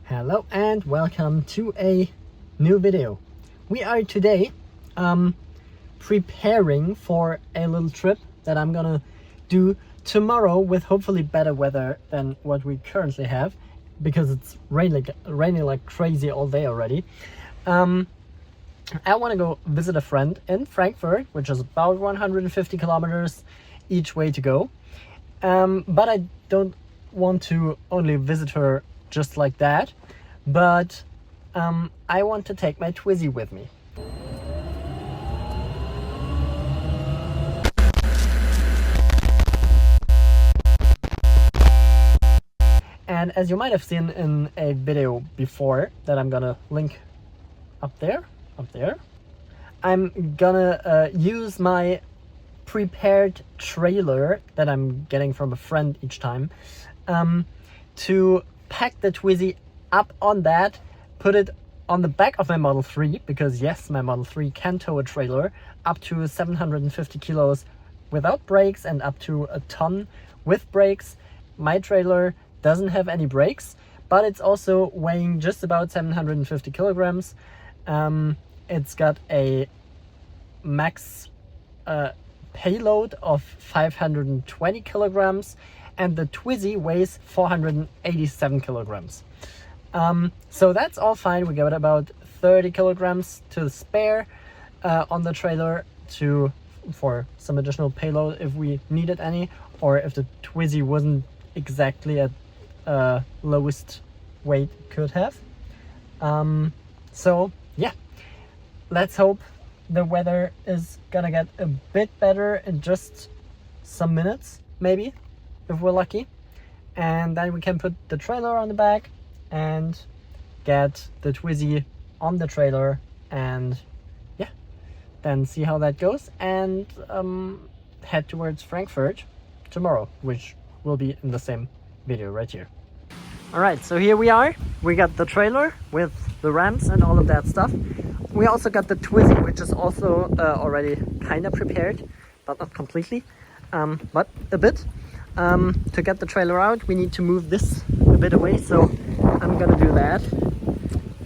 Hello and welcome to a new video. We are today preparing for a little trip that I'm gonna do tomorrow with hopefully better weather than what we currently have, because it's raining like crazy all day already. I want to go visit a friend in Frankfurt, which is about 150 kilometers each way to go. But I don't want to only visit her just like that, but I want to take my Twizy with me. And as you might have seen in a video before that I'm gonna link up there, I'm gonna use my prepared trailer that I'm getting from a friend each time to pack the Twizy up on that, put it on the back of my Model 3, because yes, my Model 3 can tow a trailer up to 750 kilos without brakes and up to a ton with brakes. My trailer doesn't have any brakes, but it's also weighing just about 750 kilograms. It's got a max payload of 520 kilograms, and the Twizy weighs 487 kilograms. So that's all fine. We got about 30 kilograms to spare on the trailer for some additional payload if we needed any, or if the Twizy wasn't exactly at lowest weight could have. So yeah, let's hope the weather is gonna get a bit better in just some minutes, maybe, if we're lucky, and then we can put the trailer on the back and get the Twizy on the trailer, and yeah, then see how that goes, and head towards Frankfurt tomorrow, which will be in the same video right here. All right, so here we are. We got the trailer with the ramps and all of that stuff. We also got the Twizy, which is also already kind of prepared, but not completely, but a bit. To get the trailer out, we need to move this a bit away, so I'm gonna do that.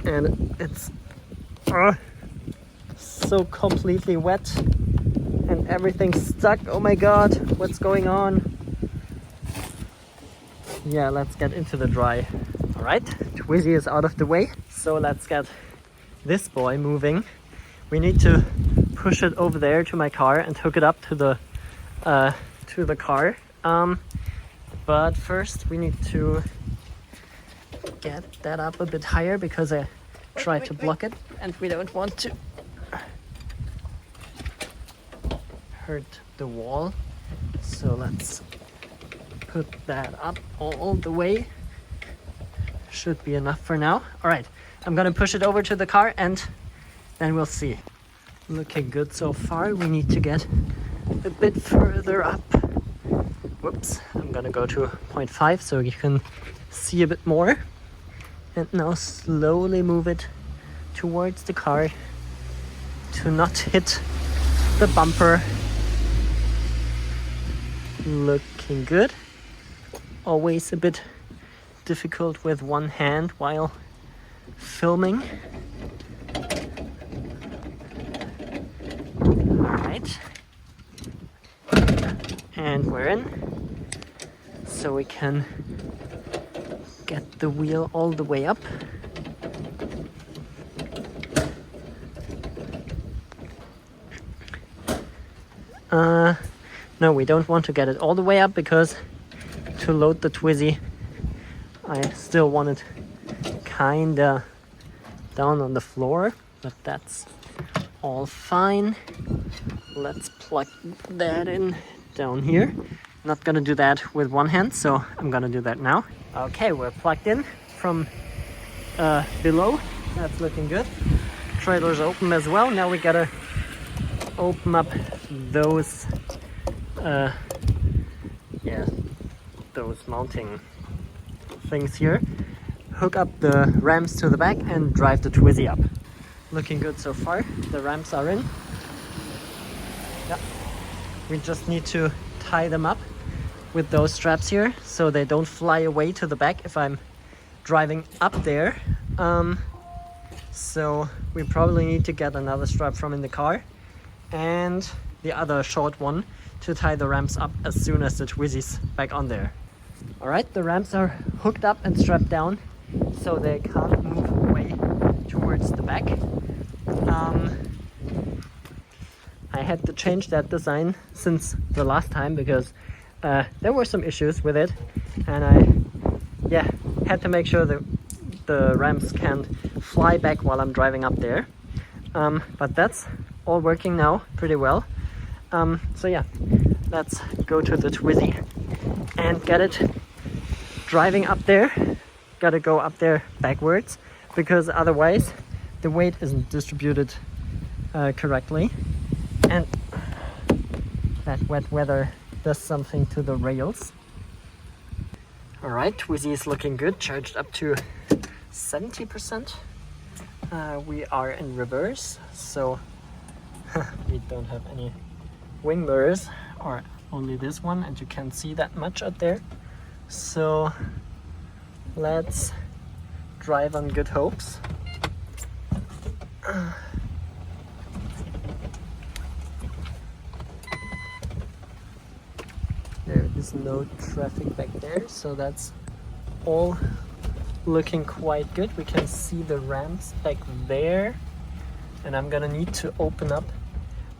And it's so completely wet and everything's stuck. Oh my god, what's going on? Yeah, let's get into the dry. All right, Twizy is out of the way, so let's get this boy moving. We need to push it over there to my car and hook it up to the car. But first we need to get that up a bit higher, because I tried to block it and we don't want to hurt the wall. So let's put that up all the way. Should be enough for now. All right, I'm gonna push it over to the car and then we'll see. Looking good so far. We need to get a bit further up. Whoops, I'm gonna go to 0.5 so you can see a bit more. And now slowly move it towards the car to not hit the bumper. Looking good. Always a bit difficult with one hand while filming. Alright. And we're in. So we can get the wheel all the way up. No, we don't want to get it all the way up, because to load the Twizy, I still want it kinda down on the floor, but that's all fine. Let's plug that in down here. Not gonna do that with one hand, so I'm gonna do that now. Okay, we're plugged in from below. That's looking good. Trailer's open as well. Now we gotta open up those those mounting things here, hook up the ramps to the back and drive the Twizy up. Looking good so far. The ramps are in. Yeah, we just need to tie them up with those straps here so they don't fly away to the back if I'm driving up there. So we probably need to get another strap from in the car and the other short one to tie the ramps up as soon as the Twizy's back on there. Alright, the ramps are hooked up and strapped down so they can't move away towards the back. I had to change that design since the last time because there were some issues with it, and I had to make sure that the ramps can't fly back while I'm driving up there. But that's all working now pretty well. So yeah, let's go to the Twizy and get it driving up there. Gotta go up there backwards because otherwise the weight isn't distributed correctly, and that wet weather does something to the rails. Alright, Twizy is looking good, charged up to 70%. We are in reverse, so we don't have any wing mirrors, or only this one, and you can't see that much out there. So let's drive on good hopes. There is no traffic back there, so that's all looking quite good. We can see the ramps back there, and I'm gonna need to open up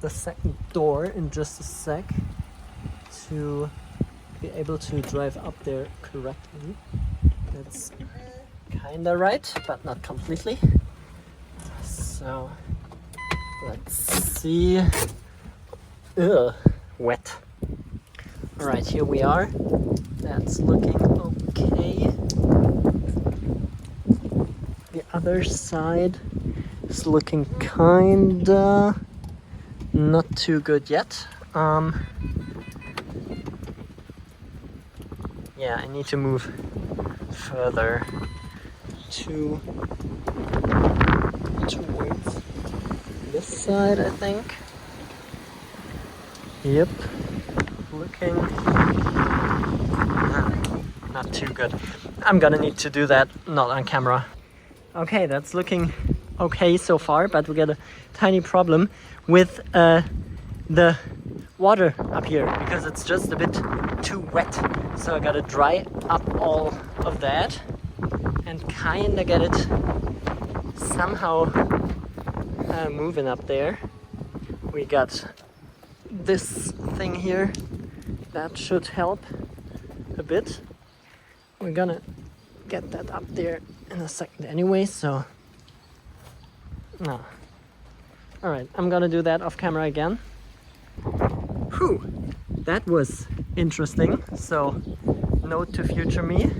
the second door in just a sec to be able to drive up there correctly. That's kinda right, but not completely. So let's see. Ugh, wet. Alright, here we are. That's looking okay. The other side is looking kinda not too good yet. Yeah, I need to move further towards this side, I think. Yep, looking not too good. I'm gonna need to do that not on camera. Okay, that's looking okay so far, but we got a tiny problem with the water up here because it's just a bit too wet. So I gotta dry up all of that and kinda get it somehow moving up there. We got this thing here that should help a bit. We're gonna get that up there in a second anyway, so no. Alright, I'm gonna do that off camera again. Whew, that was interesting. So note to future me,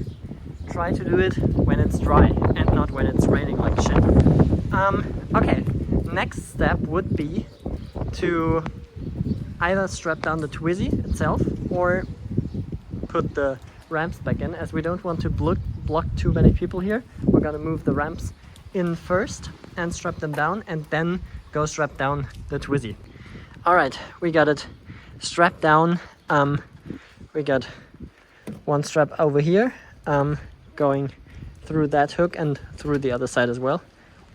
try to do it when it's dry and not when it's raining like shit. Okay, next step would be to either strap down the Twizy itself or put the ramps back in. As we don't want to block too many people here, we're gonna move the ramps in first and strap them down, and then go strap down the Twizy. Alright, we got it strapped down. We got one strap over here, going through that hook and through the other side as well.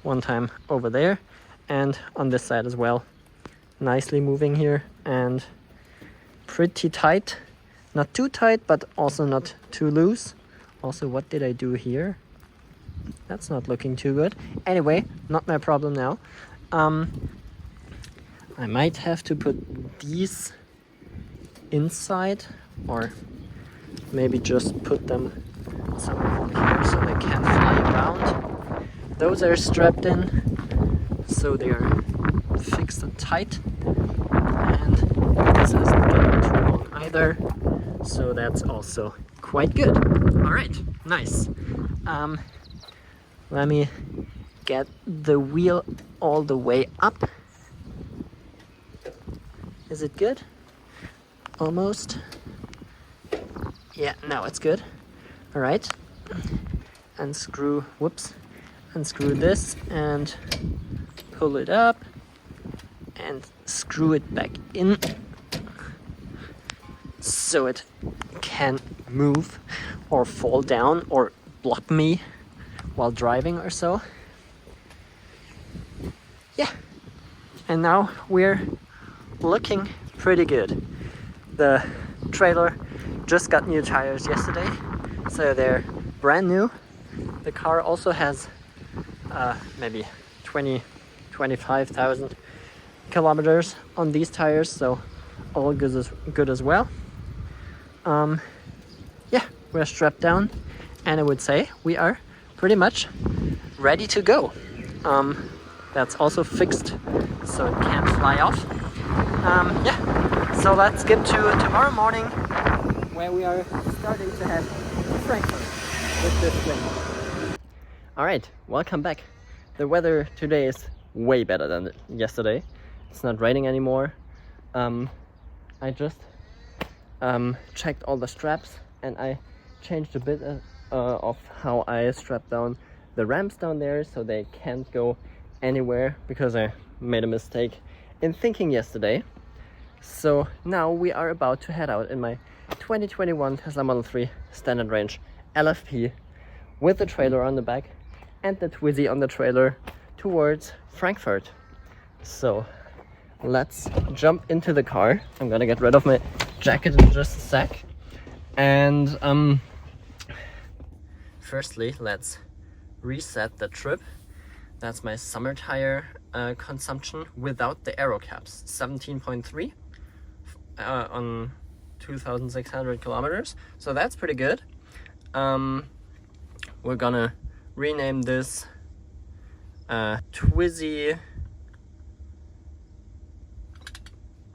One time over there and on this side as well. Nicely moving here and pretty tight. Not too tight, but also not too loose. Also, what did I do here? That's not looking too good. Anyway, not my problem now. I might have to put these inside, or maybe just put them somewhere over here so they can't fly around. Those are strapped in, so they are fixed and tight. And this isn't getting too long either, so that's also quite good. Alright, nice. Let me get the wheel all the way up. Is it good? Almost. Yeah, now it's good. Alright. Unscrew this and pull it up and screw it back in so it can move or fall down or block me while driving or so. Yeah, and now we're looking pretty good. The trailer just got new tires yesterday, so they're brand new. The car also has maybe 25,000 kilometers on these tires, so all good as well. Yeah, we're strapped down, and I would say we are pretty much ready to go. That's also fixed, so it can't fly off. Yeah, so let's get to tomorrow morning, where we are starting to head to Frankfurt with this thing. Alright, welcome back. The weather today is way better than yesterday. It's not raining anymore. I just checked all the straps, and I changed a bit of how I strap down the ramps down there, so they can't go anywhere, because I made a mistake in thinking yesterday. So now we are about to head out in my 2021 Tesla Model 3 standard range LFP with the trailer on the back and the Twizy on the trailer towards Frankfurt. So let's jump into the car. I'm gonna get rid of my jacket in just a sec. And firstly, let's reset the trip. That's my summer tire consumption without the aero caps. 17.3 on 2,600 kilometers. So that's pretty good. We're gonna rename this Twizy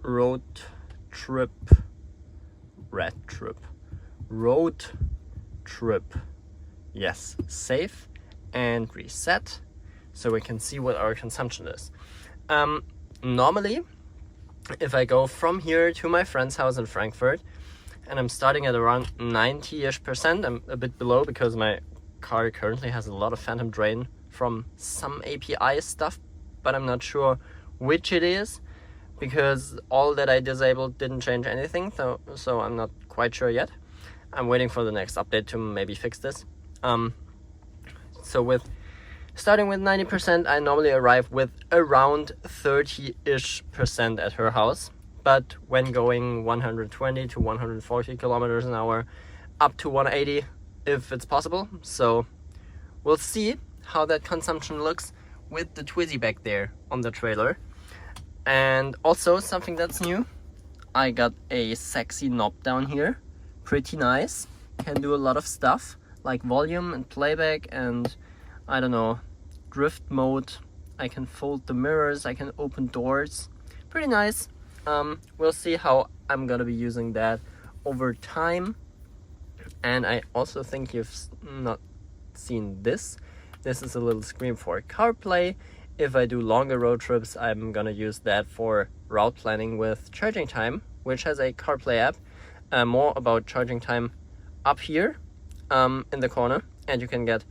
Roadtrip. Yes, save and reset, so we can see what our consumption is. Normally, if I go from here to my friend's house in Frankfurt, and I'm starting at around 90-ish%, I'm a bit below because my car currently has a lot of phantom drain from some API stuff, but I'm not sure which it is, because all that I disabled didn't change anything, so I'm not quite sure yet. I'm waiting for the next update to maybe fix this. So starting with 90%, I normally arrive with around 30-ish% at her house. But when going 120 to 140 kilometers an hour, up to 180 if it's possible. So we'll see how that consumption looks with the Twizy back there on the trailer. And also something that's new, I got a sexy knob down here. Pretty nice. Can do a lot of stuff like volume and playback and, I don't know, drift mode. I can fold the mirrors, I can open doors. Pretty nice. We'll see how I'm gonna be using that over time. And I also think you've not seen this. This is a little screen for CarPlay. If I do longer road trips, I'm gonna use that for route planning with Charging Time, which has a CarPlay app. More about Charging Time up here in the corner, and you can get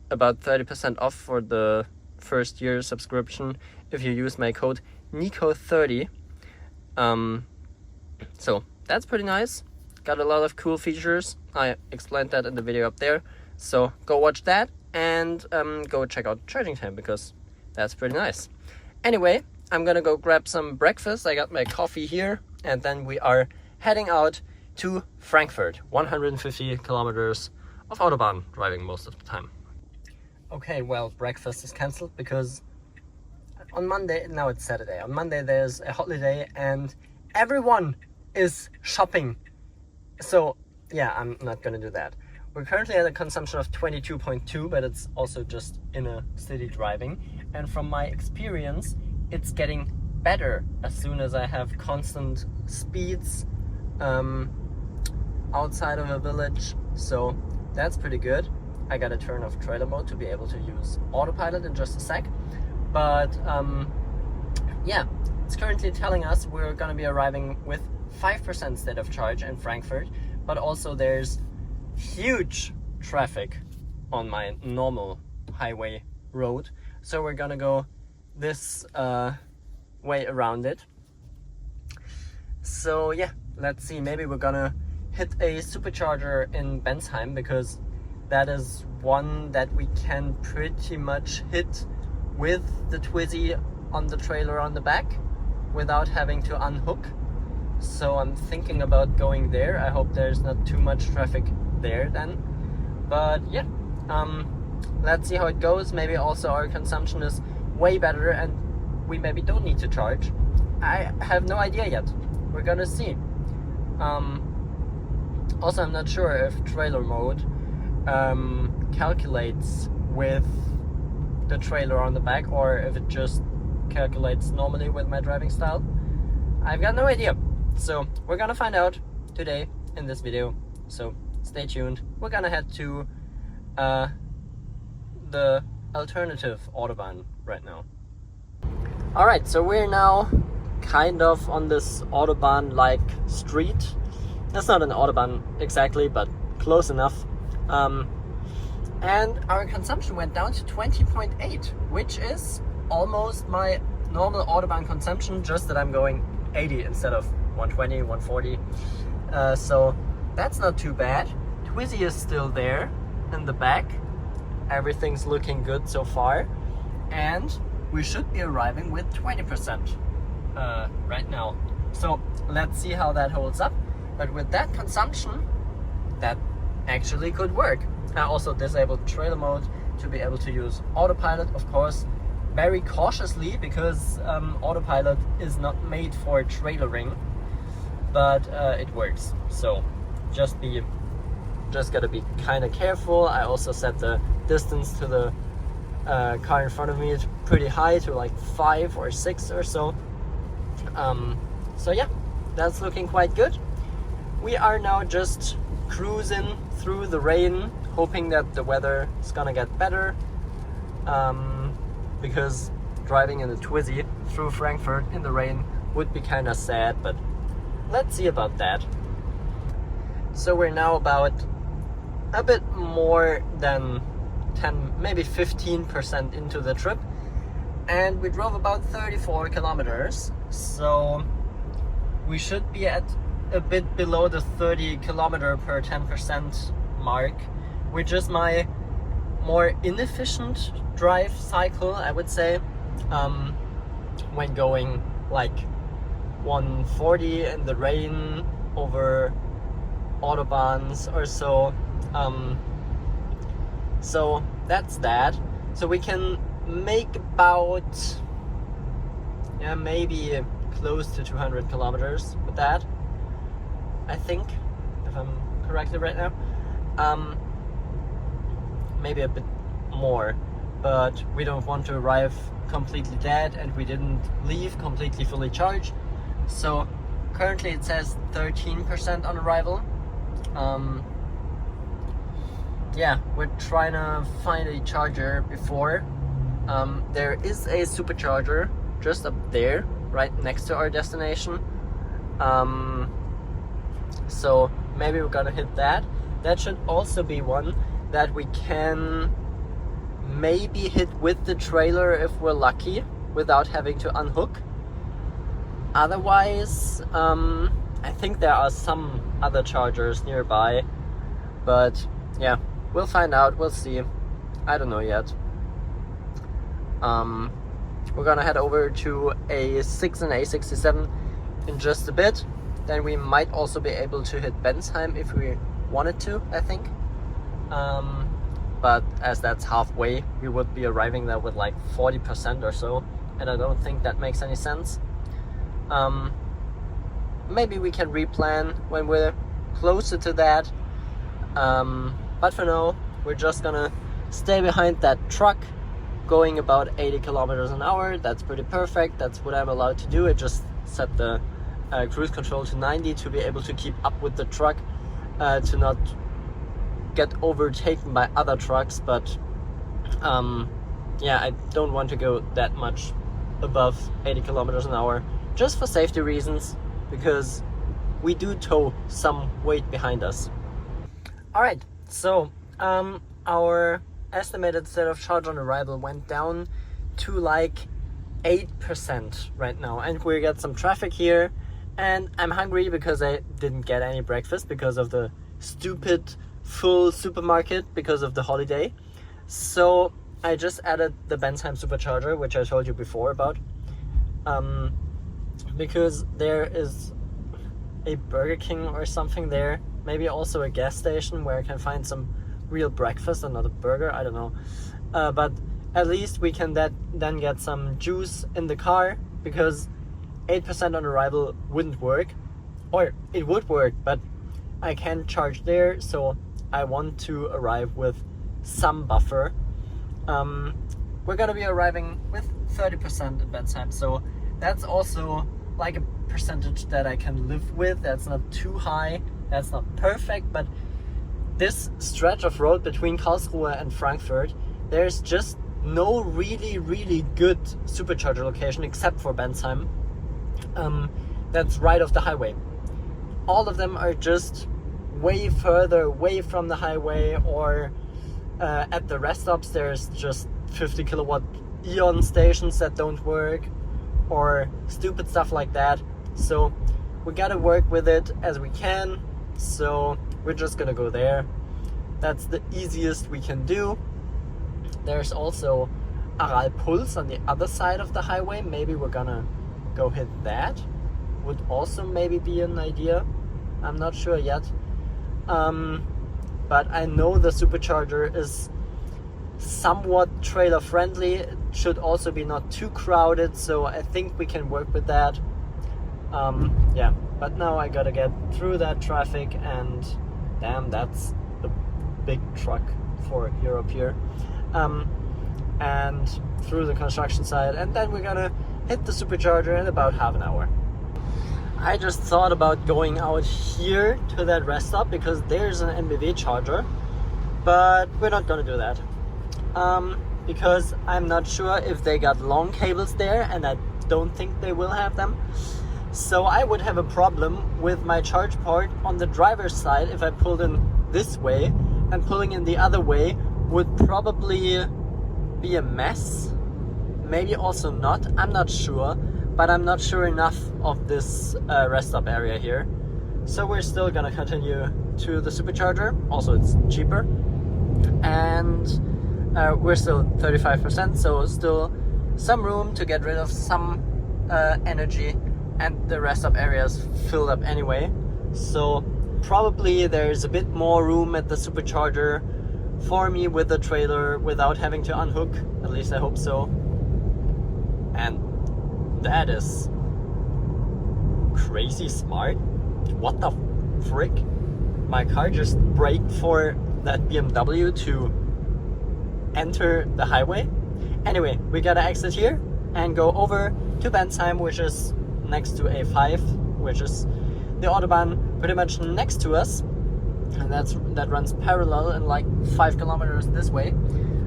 about 30% off for the first year subscription if you use my code Niko30. So that's pretty nice. Got a lot of cool features. I explained that in the video up there. So go watch that and go check out Charging Time, because that's pretty nice. Anyway, I'm gonna go grab some breakfast. I got my coffee here, and then we are heading out to Frankfurt. 150 kilometers of Autobahn driving most of the time. Okay, well, breakfast is cancelled because on Monday, now it's Saturday, on Monday there's a holiday and everyone is shopping. So yeah, I'm not gonna do that. We're currently at a consumption of 22.2, but it's also just in a city driving. And from my experience, it's getting better as soon as I have constant speeds outside of a village. So that's pretty good. I gotta turn off trailer mode to be able to use autopilot in just a sec. But yeah, it's currently telling us we're gonna be arriving with 5% state of charge in Frankfurt, but also there's huge traffic on my normal highway road. So we're gonna go this way around it. So yeah, let's see, maybe we're gonna hit a supercharger in Bensheim, because that is one that we can pretty much hit with the Twizy on the trailer on the back without having to unhook. So I'm thinking about going there. I hope there's not too much traffic there then. But yeah, let's see how it goes. Maybe also our consumption is way better and we maybe don't need to charge. I have no idea yet. We're gonna see. Also, I'm not sure if trailer mode calculates with the trailer on the back or if it just calculates normally with my driving style. I've got no idea. So we're gonna find out today in this video. So stay tuned. We're gonna head to the alternative Autobahn right now. Alright, so we're now kind of on this Autobahn-like street. That's not an Autobahn exactly, but close enough. And our consumption went down to 20.8, which is almost my normal Autobahn consumption, just that I'm going 80 instead of 120, 140. So that's not too bad. Twizy is still there in the back. Everything's looking good so far. And we should be arriving with 20% right now. So let's see how that holds up. But with that consumption, that actually could work. I also disabled trailer mode to be able to use autopilot, of course, very cautiously, because autopilot is not made for trailering, but it works. So just gotta be kind of careful. I also set the distance to the car in front of me pretty high, to like 5 or 6 or so. So yeah, that's looking quite good. We are now just cruising through the rain, hoping that the weather is gonna get better, because driving in the Twizy through Frankfurt in the rain would be kind of sad, but let's see about that. So we're now about a bit more than 10, maybe 15% into the trip, and we drove about 34 kilometers, so we should be at a bit below the 30 kilometer per 10% mark, which is my more inefficient drive cycle, I would say, when going like 140 in the rain over autobahns or so. So that's that. So we can make about, yeah, maybe close to 200 kilometers with that, I think, if I'm correctly right now. Maybe a bit more, but we don't want to arrive completely dead, and we didn't leave completely fully charged. So currently it says 13% on arrival. Yeah, we're trying to find a charger before. There is a Supercharger just up there, right next to our destination. So maybe we're gonna hit that. That should also be one that we can maybe hit with the trailer if we're lucky, without having to unhook. Otherwise, I think there are some other chargers nearby, but yeah, we'll find out, we'll see. I don't know yet. We're gonna head over to A6 and A67 in just a bit. Then we might also be able to hit Bensheim if we wanted to, I think. But as that's halfway, we would be arriving there with like 40% or so, and I don't think that makes any sense. Maybe we can replan when we're closer to that. But for now, we're just gonna stay behind that truck going about 80 kilometers an hour. That's pretty perfect. That's what I'm allowed to do. I just set the cruise control to 90 to be able to keep up with the truck, to not get overtaken by other trucks. But yeah, I don't want to go that much above 80 kilometers an hour, just for safety reasons, because we do tow some weight behind us. Alright, so our estimated state of charge on arrival went down to like 8% right now, and we got some traffic here, and I'm hungry because I didn't get any breakfast because of the stupid full supermarket because of the holiday. So I just added the Bensheim Supercharger, which I told you before about, because there is a Burger King or something there, maybe also a gas station where I can find some real breakfast and not a burger, I don't know. But at least we can then get some juice in the car, because 8% on arrival wouldn't work, or it would work, but I can't charge there, so I want to arrive with some buffer. We're gonna be arriving with 30% in Bensheim, so that's also like a percentage that I can live with. That's not too high, that's not perfect, but this stretch of road between Karlsruhe and Frankfurt, there's just no really good supercharger location except for Bensheim. That's right off the highway. All of them are just way further away from the highway, or at the rest stops there's just 50 kilowatt Eon stations that don't work, or stupid stuff like that. So we gotta work with it as we can, so we're just gonna go there. That's the easiest we can do. There's also Aral Puls on the other side of the highway. Maybe we're gonna go hit that. Would also maybe be an idea. I'm not sure yet. But I know the supercharger is somewhat trailer friendly. It should also be not too crowded, so I think we can work with that. Yeah, but now I gotta get through that traffic, and damn, that's a big truck for Europe here. And through the construction site, and then we're gonna hit the supercharger in about half an hour. I just thought about going out here to that rest stop because there's an NBW charger, but we're not gonna do that. Because I'm not sure if they got long cables there, and I don't think they will have them. So I would have a problem with my charge port on the driver's side if I pulled in this way, and pulling in the other way would probably be a mess. Maybe also not, I'm not sure, but I'm not sure enough of this rest stop area here. So we're still gonna continue to the supercharger. Also, it's cheaper, and we're still 35%, so still some room to get rid of some energy, and the rest of areas filled up anyway. So probably there's a bit more room at the supercharger for me with the trailer without having to unhook. At least I hope so. And that is crazy smart. What the frick? My car just braked for that BMW to enter the highway. Anyway, we gotta exit here and go over to Bensheim, which is next to A5, which is the Autobahn pretty much next to us, and that runs parallel in like 5 kilometers this way.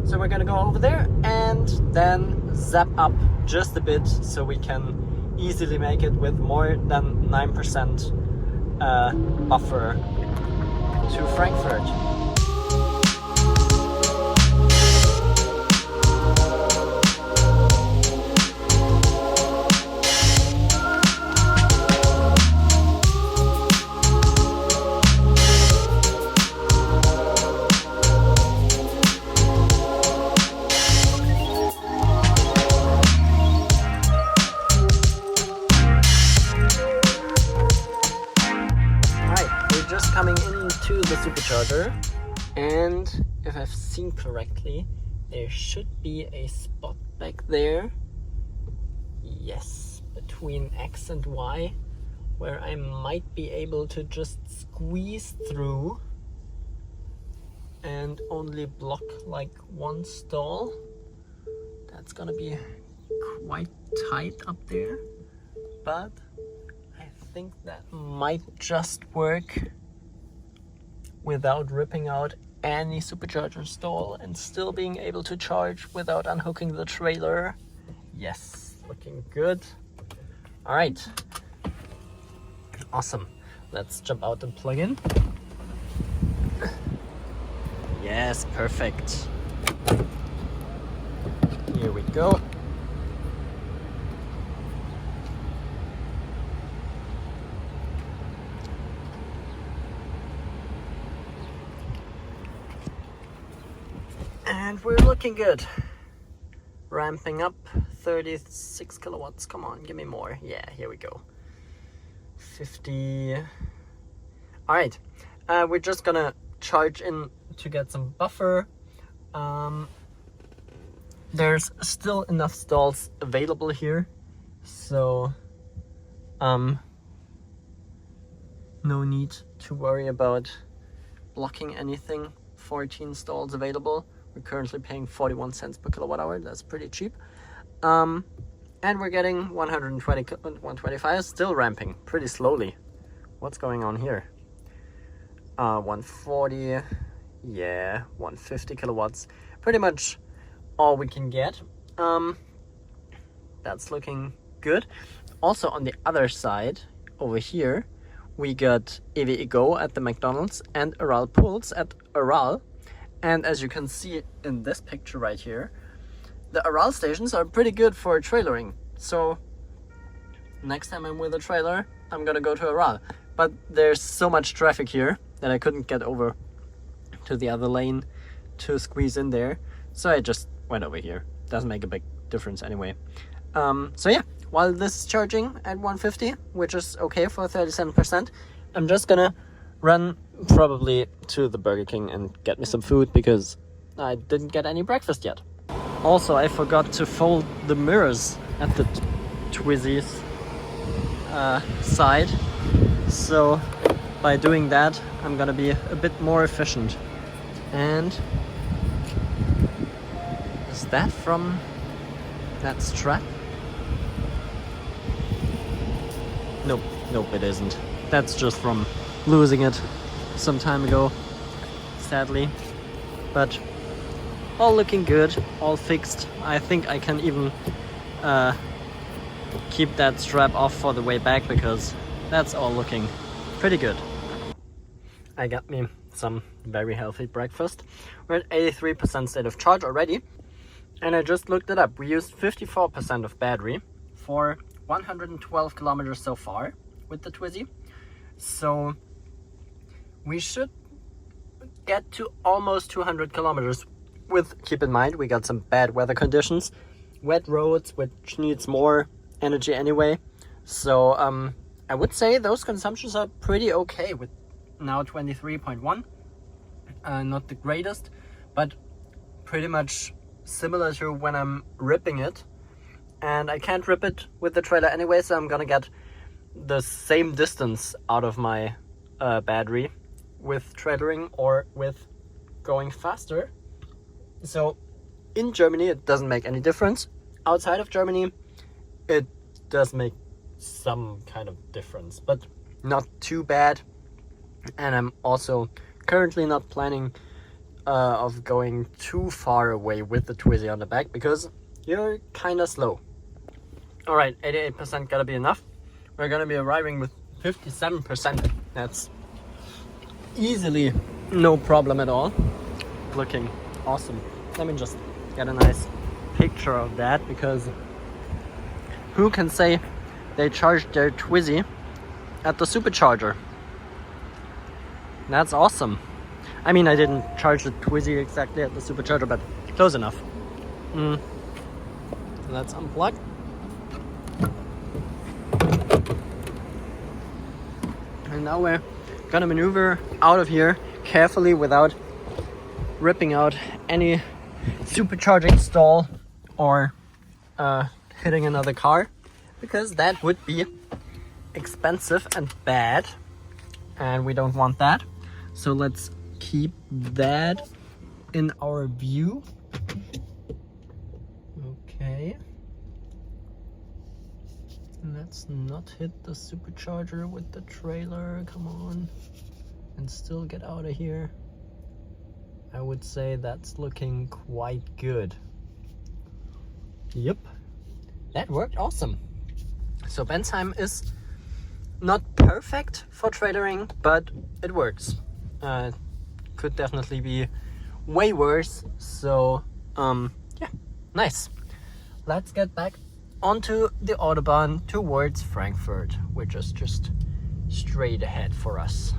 So we're gonna go over there and then zap up just a bit so we can easily make it with more than 9% buffer to Frankfurt. Coming into the supercharger, and if I've seen correctly, there should be a spot back there. Yes, between X and Y, where I might be able to just squeeze through and only block like one stall. That's gonna be quite tight up there, but I think that might just work without ripping out any supercharger stall and still being able to charge without unhooking the trailer. Yes, looking good. All right, awesome. Let's jump out and plug in. Yes, perfect. Here we go. And we're looking good. Ramping up, 36 kilowatts. Come on, give me more. Yeah, here we go. 50. All right, we're just gonna charge in to get some buffer. There's still enough stalls available here, so no need to worry about blocking anything. 14 stalls available. We're currently paying 41 cents per kilowatt hour. That's pretty cheap. And we're getting 125, still ramping pretty slowly. What's going on here? 140, yeah, 150 kilowatts. Pretty much all we can get. That's looking good. Also on the other side, over here, we got EVE Go at the McDonald's and Aral Pools at Aral. And as you can see in this picture right here, the Aral stations are pretty good for trailering. So next time I'm with a trailer, I'm gonna go to Aral. But there's so much traffic here that I couldn't get over to the other lane to squeeze in there. So I just went over here. Doesn't make a big difference anyway. So yeah, while this is charging at 150, which is okay for 37%, I'm just gonna run probably to the Burger King and get me some food because I didn't get any breakfast yet. Also, I forgot to fold the mirrors at the Twizy's side. So by doing that, I'm gonna be a bit more efficient. And is that from that strap? Nope, it isn't. That's just from losing it some time ago, sadly. But all looking good, all fixed. I think I can even keep that strap off for the way back because that's all looking pretty good. I got me some very healthy breakfast. We're at 83% state of charge already. And I just looked it up. We used 54% of battery for 112 kilometers so far with the Twizy. So we should get to almost 200 kilometers with, keep in mind, we got some bad weather conditions, wet roads, which needs more energy anyway. So I would say those consumptions are pretty okay with now 23.1. Not the greatest, but pretty much similar to when I'm ripping it. And I can't rip it with the trailer anyway, so I'm gonna get the same distance out of my battery with trailering or with going faster. So in Germany it doesn't make any difference. Outside of Germany it does make some kind of difference, but not too bad. And I'm also currently not planning of going too far away with the Twizy on the back because you're kind of slow. Alright, 88% gotta be enough. We're gonna be arriving with 57%. That's easily no problem at all. Looking awesome. Let me just get a nice picture of that because who can say they charged their Twizy at the Supercharger? That's awesome. I mean, I didn't charge the Twizy exactly at the Supercharger, but close enough. Let's unplug. And now we're gonna maneuver out of here carefully without ripping out any supercharging stall or hitting another car, because that would be expensive and bad, and we don't want that. So let's keep that in our view. Okay. Let's not hit the supercharger with the trailer, come on, and still get out of here. I would say that's looking quite good. Yep, that worked awesome. So Bensheim is not perfect for trailering, but it works. Could definitely be way worse. So yeah, nice. Let's get back onto the Autobahn towards Frankfurt, which is just straight ahead for us.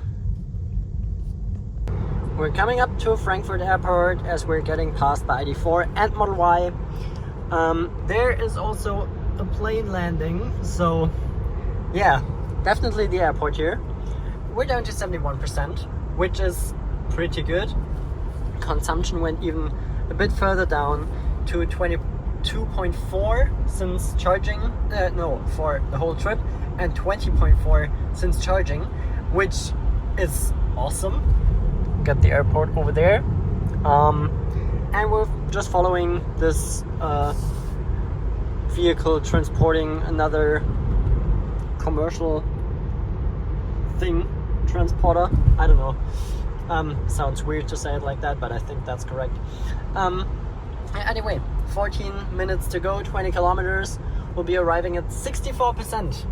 we're coming up to Frankfurt airport as we're getting past the ID4 and Model Y. There is also a plane landing, so yeah, definitely the airport here. We're down to 71%, which is pretty good. Consumption went even a bit further down to 22.4 since charging, for the whole trip, and 20.4 since charging, which is awesome. Got the airport over there, and we're just following this vehicle transporting another commercial thing, transporter, I don't know. Sounds weird to say it like that, but I think that's correct. Anyway, 14 minutes to go, 20 kilometers. We'll be arriving at 64%.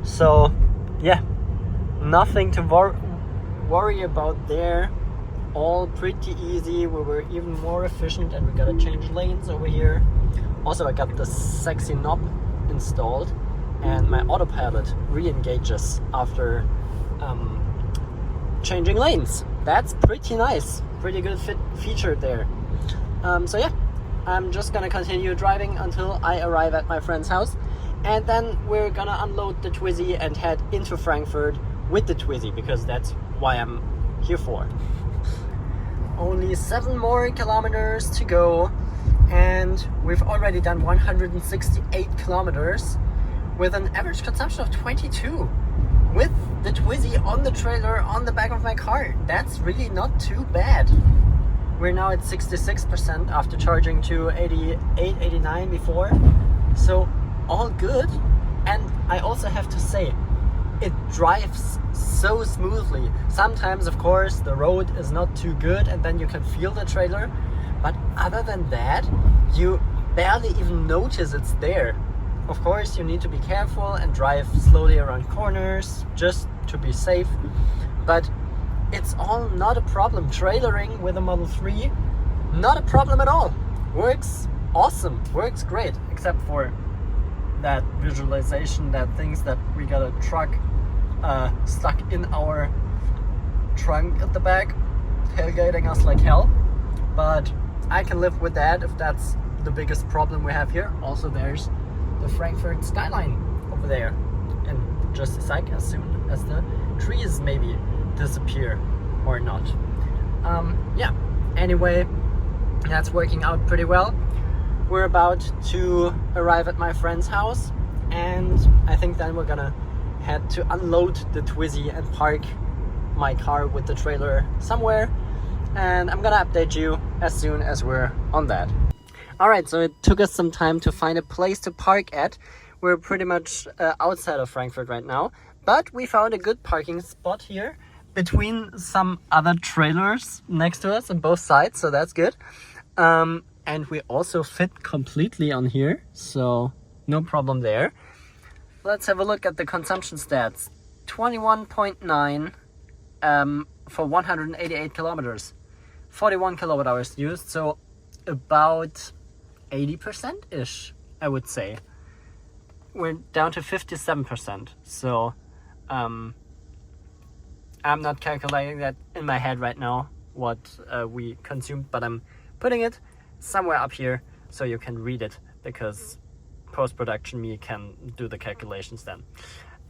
So yeah, nothing to worry about there. All pretty easy. We were even more efficient, and we gotta change lanes over here. Also, I got the sexy knob installed, and my autopilot re-engages after changing lanes. That's pretty nice. Pretty good feature there. So yeah, I'm just gonna continue driving until I arrive at my friend's house, and then we're gonna unload the Twizy and head into Frankfurt with the Twizy, because that's why I'm here for. Only 7 more kilometers to go, and we've already done 168 kilometers with an average consumption of 22 with the Twizy on the trailer on the back of my car. That's really not too bad. We're now at 66% after charging to 88, 89 before, so all good. And I also have to say, it drives so smoothly. Sometimes, of course, the road is not too good and then you can feel the trailer, but other than that, you barely even notice it's there. Of course, you need to be careful and drive slowly around corners just to be safe, but it's all not a problem. Trailering with a Model 3, not a problem at all. Works awesome, works great, except for that visualization, that things that we got a truck stuck in our trunk at the back, tailgating us like hell. But I can live with that if that's the biggest problem we have here. Also, there's the Frankfurt skyline over there, and just a sec, as soon as the trees maybe disappear or not. Yeah, anyway, that's working out pretty well. We're about to arrive at my friend's house, and I think then we're gonna head to unload the Twizy and park my car with the trailer somewhere, and I'm gonna update you as soon as we're on that. Alright, so it took us some time to find a place to park at. We're pretty much outside of Frankfurt right now, but we found a good parking spot here between some other trailers next to us on both sides, so that's good. And we also fit completely on here, so no problem there. Let's have a look at the consumption stats. 21.9 for 188 kilometers. 41 kilowatt hours used, so about 80%-ish, I would say. We're down to 57%, so I'm not calculating that in my head right now, what we consumed, but I'm putting it somewhere up here so you can read it, because post-production me can do the calculations then.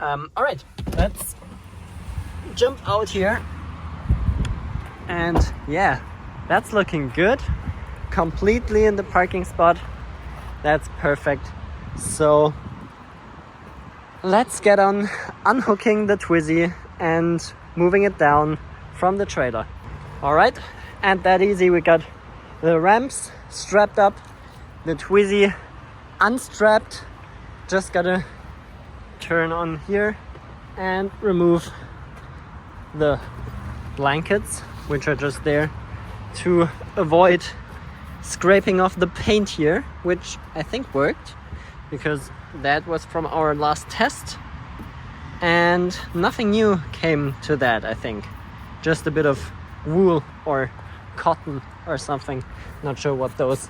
Alright, let's jump out here, and yeah, that's looking good. Completely in the parking spot. That's perfect. So let's get on unhooking the Twizy and moving it down from the trailer. Alright, and that easy. We got the ramps strapped up, the Twizy unstrapped. Just gotta turn on here and remove the blankets, which are just there to avoid scraping off the paint here, which I think worked, because that was from our last test and nothing new came to that. I think just a bit of wool or cotton or something, not sure what those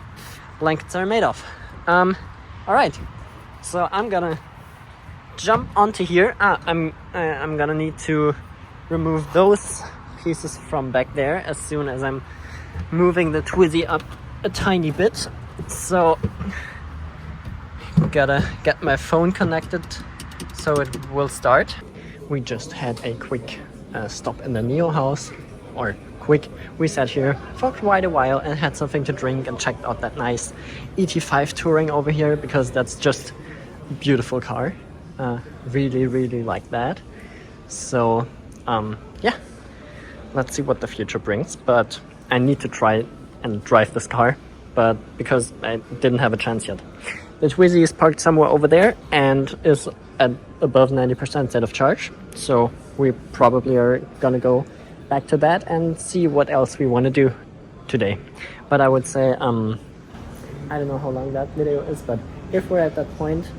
blankets are made of. All right, so I'm gonna jump onto here. I'm gonna need to remove those pieces from back there as soon as I'm moving the Twizy up a tiny bit. So gotta get my phone connected so it will start. We just had a quick stop in the Neo house, or quick. We sat here for quite a while and had something to drink and checked out that nice ET5 Touring over here, because that's just a beautiful car. Really like that. So yeah, let's see what the future brings, but I need to try and drive this car, but because I didn't have a chance yet. The Twizy is parked somewhere over there and is at above 90% state of charge, so we probably are gonna go back to that and see what else we want to do today. But I would say I don't know how long that video is, but if we're at that point,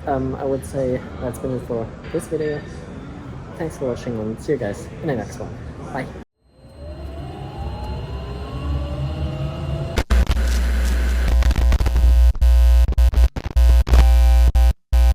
I would say that's been it for this video. Thanks for watching and see you guys in the next one. Bye.